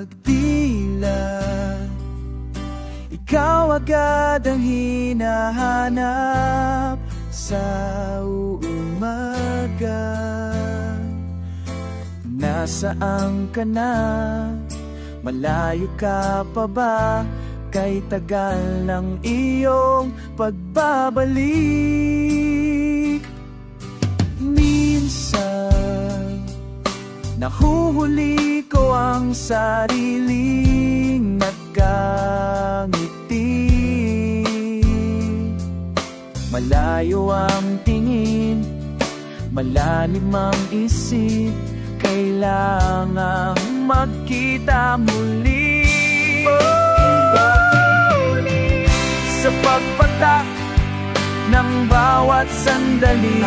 pagdilat, ikaw agad ang hinahanap sa umaga. Nasaan ka na? Malayo ka pa ba? Kay tagal ng iyong pagbabalik. Minsan nahuhuli ko ang sariling nagkangiti. Malayo ang tingin, malalim ang isip, kailangang magkita muli. Sa pagpatak ng bawat sandali,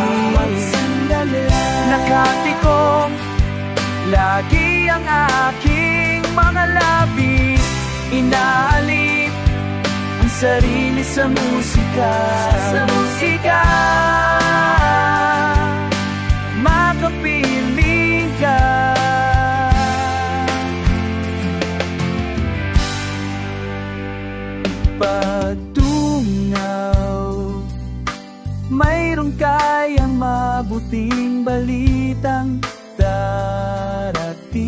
nakatikom lagi ang aking mga labi. Inaalip ang sarili sa musika, makapiling ka. Pagtungaw, mayroong kayang mabuting balitang darating.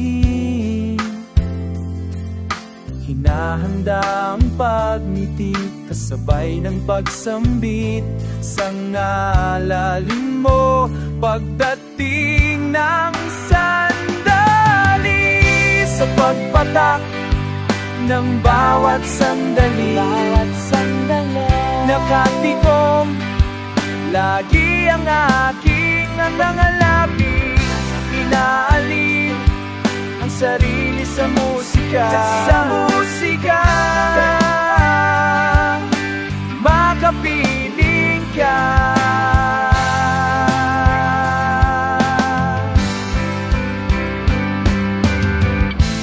Hinahanda ang pagngiti kasabay ng pagsambit sa ngalalim mo. Pagdating ng sandali, sa pagpatak ng bawat sandali, nakatikom lagi ang aking mga labi. Inaalip ang sarili sa musika, makapiling ka.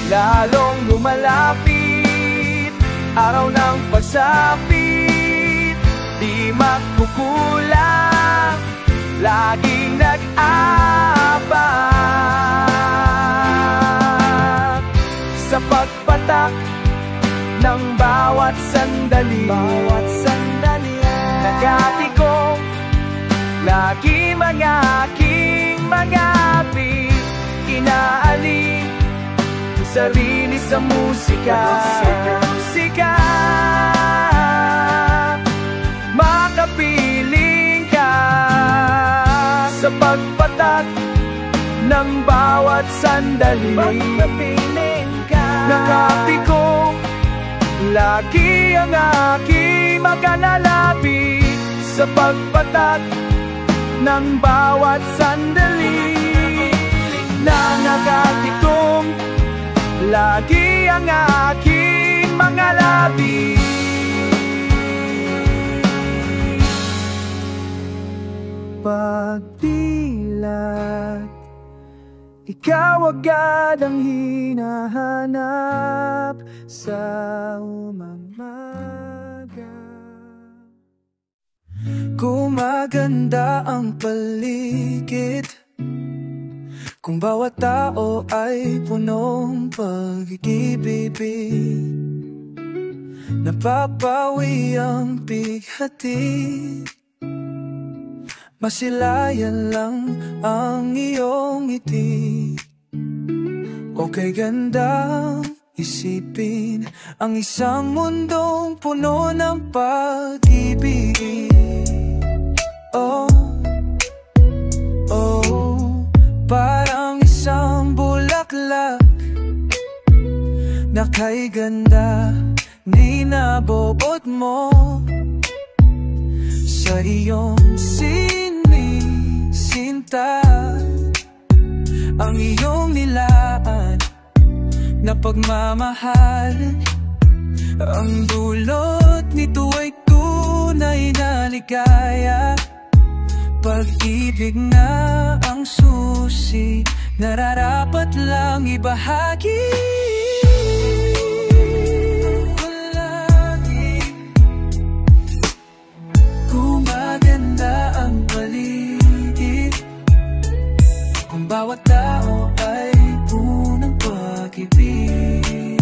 Lalong lumalapit araw ng pagsapit, di magkukulang, laging nag-aabang. Sa pagpatak ng bawat sandali, nakatikom lagi mga aking mga api. Inaalip ang sarili sa musika, makapiling ka. Sa pagpatak ng bawat sandali, nakatikom lagi ang aking mga lalabi. Sa pagpatak ng bawat sandali, nakatikom lagi ang aking mga labi. Pagdilat, ikaw agad ang hinahanap sa umaga. Gumaganda ang paligid kung bawat tao ay punong pag-ibig. Napapawi ang bighati, masilayan lang ang iyong ngiti. Okay, gandang isipin ang isang mundong puno ng pag-ibig. Oh, oh, parang isang bulaklak na kay ganda ni nabobot mo sa iyong sinisinta. Ang iyong nilaan na pagmamahal, ang dulot nito ay tunay na ligaya. Pag-ibig na ang susi, nararapat lang ibahagi. Gumaganda ang paligid kung bawat tao ay punong pag-ibig.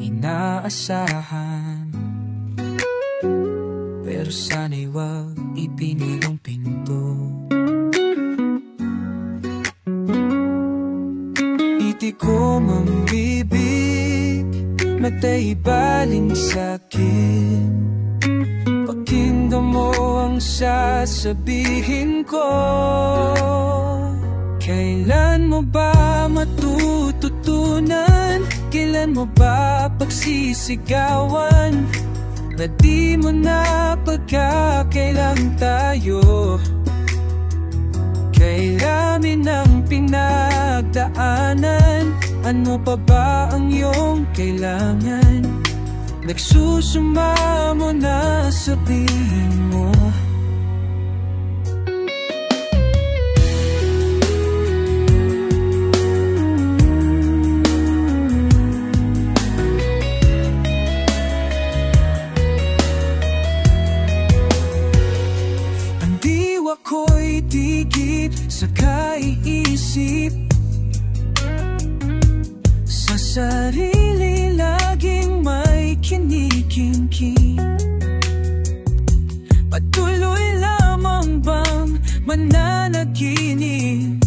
inaasahan. Pero sana'y wag ipinil ang pinto. Iti ko mang bibig, matay baling sa'kin. Pakinggan mo ang sasabihin ko. Kailan mo ba matututunan? Kailan mo ba pagsisigawan? Na di mo na pagkakailang tayo. Kailamin ang pinagdaanan. Ano pa ba ang iyong kailangan? Nagsusuma mo na, sabihin mo. Ang diwa ko'y tigit sa kaiisip, sa sarili laging may kinikimkim. Patuloy lamang bang mananaginip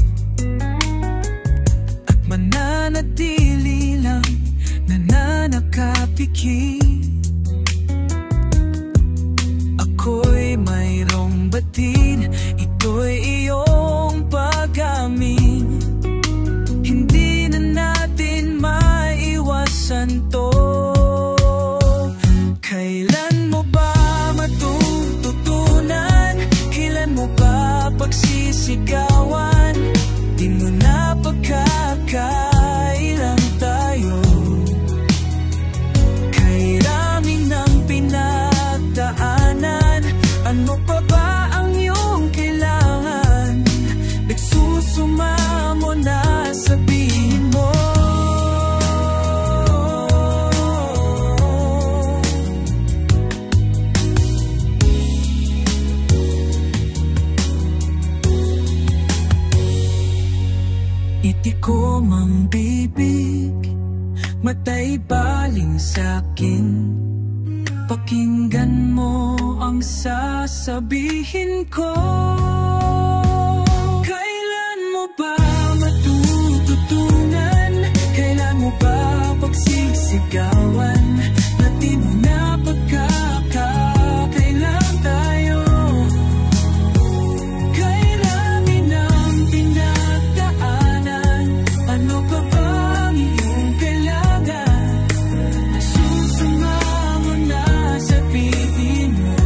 at mananatili lang nananakapikit? Ako'y mayroong batid, ito'y iyong pag-amin. Hindi na natin maiwasan to. Kailan mo ba matututunan? Kailan mo ba pagsisigawan? Di mo na pagkakailang tayo. Kailamin ang pinagdaanan. Ano pa ba ang iyong kailangan? Nagsusuma mo na, sabihin mo. Iti ko mang bibig, matay baling sa'kin. Pakinggan mo ang sasabihin ko. Kailan mo ba matututunan? Kailan mo ba pagsisigawan? Na di mo na pagkakailang tayo. Kailamin ang pinagdaanan. Ano pa ba ang iyong kailangan? Nasusuma mo na, sabihin mo.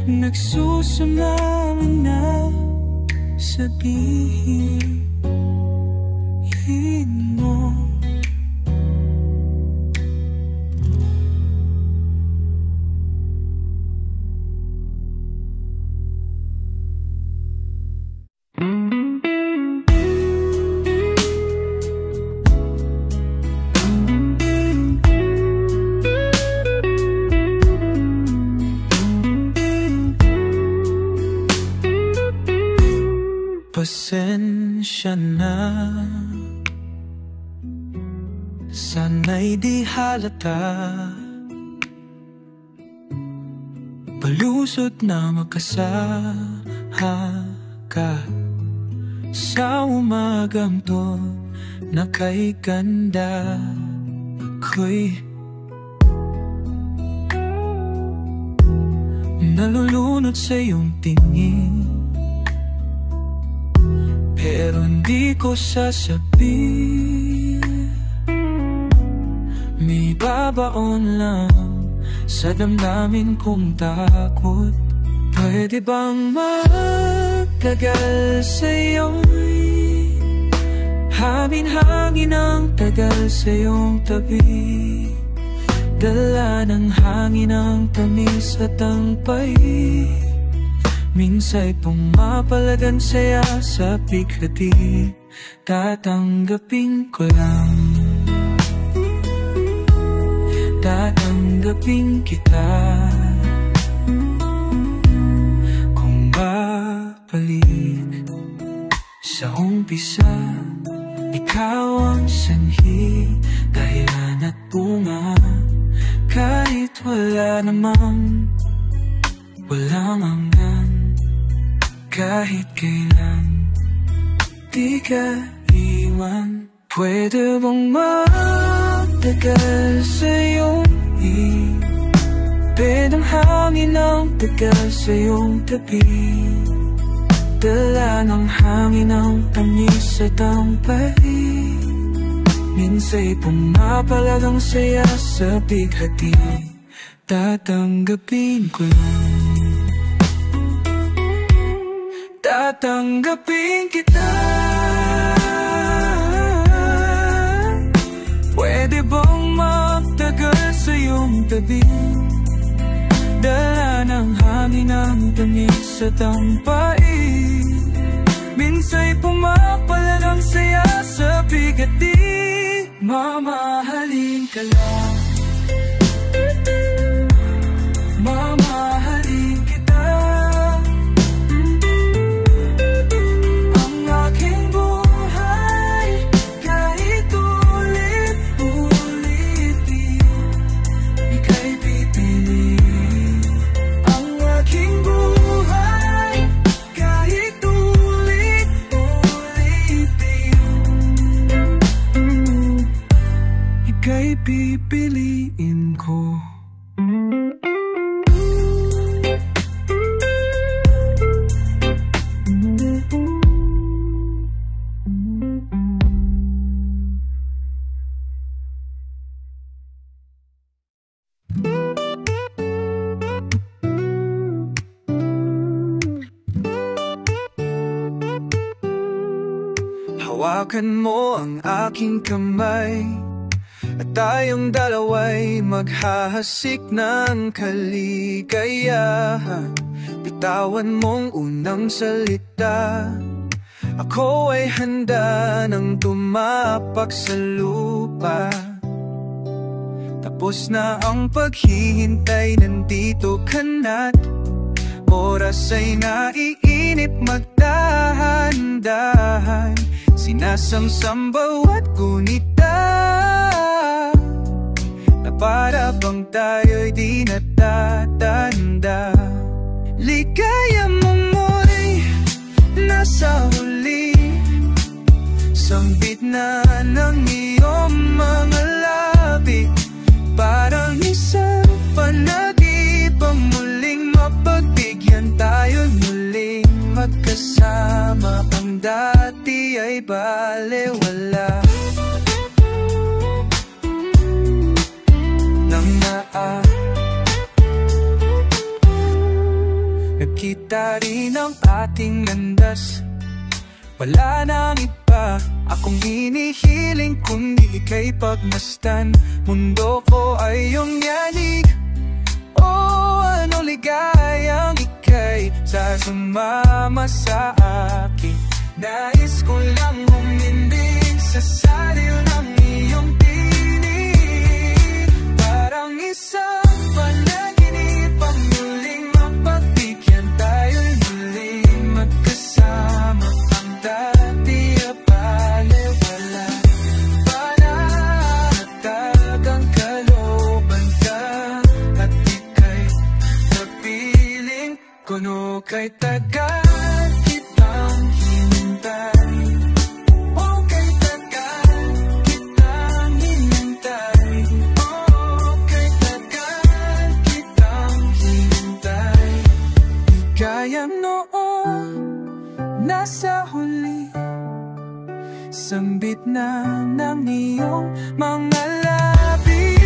Nagsusuma mo na, sabihin mo. Pasensya na, sana'y di halata. Palusot na magkasaha ka sa umagang to na kay ganda. Ako'y nalulunod sa iyong tingin, pero hindi ko sasabihin. May babaon lang sa damdamin kong takot. Pwede bang magtagal sa'yo'y hamin-hangin ang tagal sa iyong tabi? Dala ng hangin ang tamis at ang pait. Minsa'y pumapalagan saya sa bigati. Tatanggapin ko lang, tatanggapin kita. Kung babalik sa umpisa, ikaw ang sanhi, dahilan at bunga. Kahit wala namang walang hanggan, kahit kailan di ka iwan. Pwede bang magtagal sa iyong ibig, ang hangin ang tagal sa iyong tabi, dala ng hangin ang tamis at ang pait. Minsa'y pumapalag ang saya sa bighati, tatanggapin ko lang. Tatanggapin kita. Pwede bang magtagal sa iyong tabi, dala ng hangin ang tamis at ang pait. Minsa'y pumapalag ang saya sa bigati, mamahalin ka lang. Mamahalin kita. Ang aking buhay, kahit ulit-ulitin, ika'y pipiliin. Ang aking buhay, kahit ulit-ulitin, ika'y pipiliin ko. Hawakan mo ang aking kamay, at tayong dalawa'y maghahasik ng kaligayahan. Bitawan mong unang salita, ako ay handa nang tumapak sa lupa. Tapos na ang paghihintay, nandito ka na't oras ay naiinip, magdahan-dahan. Sinasamsam bawat gunita, na para bang tayo'y di natatanda. Ligaya mo mo'y nasa huli, sambit na ng iyong mga labi. Parang isang panagip ang muling mapagbigyan, tayo'y muling magkasama. Ang dati ay balewala nang nagkita rin ang ating landas. Wala nang iba akong hinihiling kundi ika'y pagmasdan. Mundo ko ay iyong yanig, oh ano ligayang ika'y sasumama sa akin. Nais ko lang humindig sa saril ng iyong tinig. Parang isang panaginip ang muling mapagbigyan, tayo'y muling magkasama. Ang dati ay balewala, panatag ang kalooban ka, at ika'y napiling kuno kay tagal kitang hinintay. Oh, kay tagal kitang hinintay. Oh, kay tagal kitang hinintay. Ligaya noon nasa huli, sambit na ng iyong mga labi.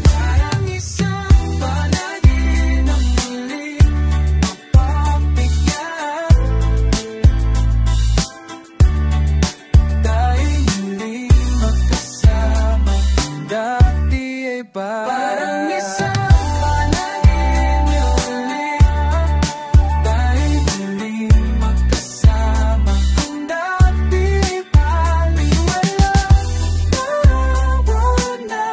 Parang isang panagin ang muling mapagbigyan, tayo'y muling magkasama. Dati ay parang isang panagin ang muling, tayo'y muling magkasama. Ang dati ay baliwala, nawala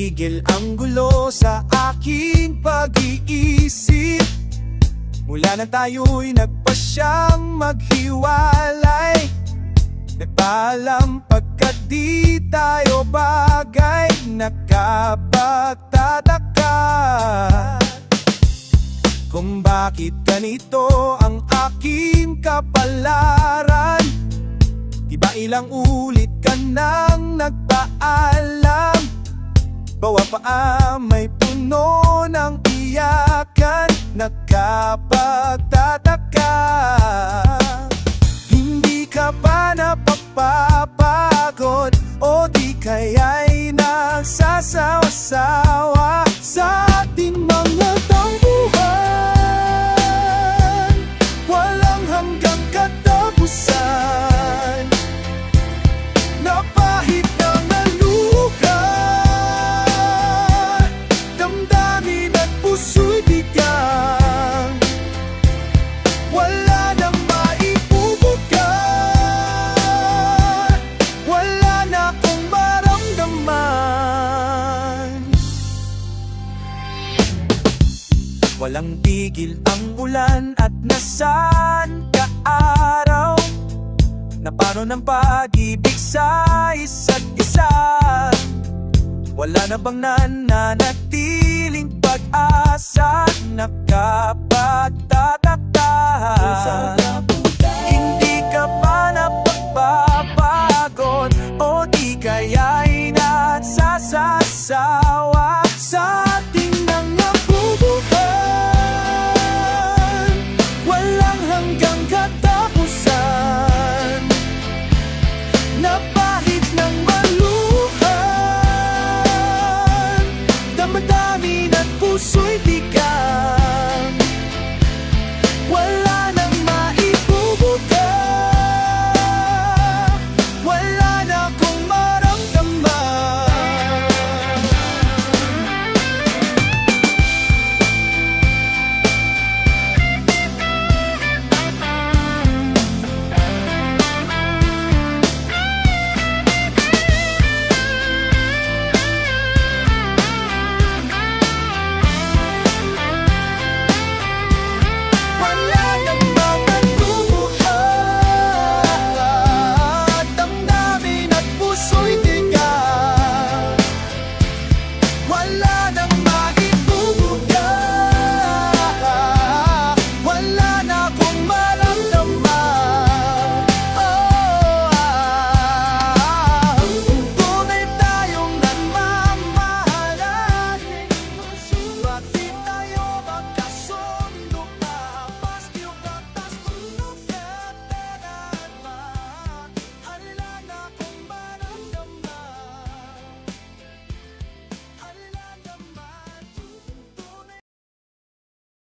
tigil ang gulo sa aking pag-iisip. Mula na tayo'y nagpasyang maghiwalay, nagpaalam pagkat di tayo bagay. Nakapagtataka kung bakit ganito ang aking kapalaran. Diba ilang ulit ka nang nagpaalam, bawa pa may puno ng iyakan. Nakapagtataka, hindi ka ba napapagod o di kaya'y nagsasawa-sawa sa ating mga tampuhan? Walang hanggang katapusan, napahit ng naluha, damdamin at puso'y bigang, wala nang maibubuga, wala na akong maramdaman. Walang tigil ang ulan at nasaan ka araw, naparo ng pag-ibig sa isa't isa. Wala na bang nananatiling pag-asa?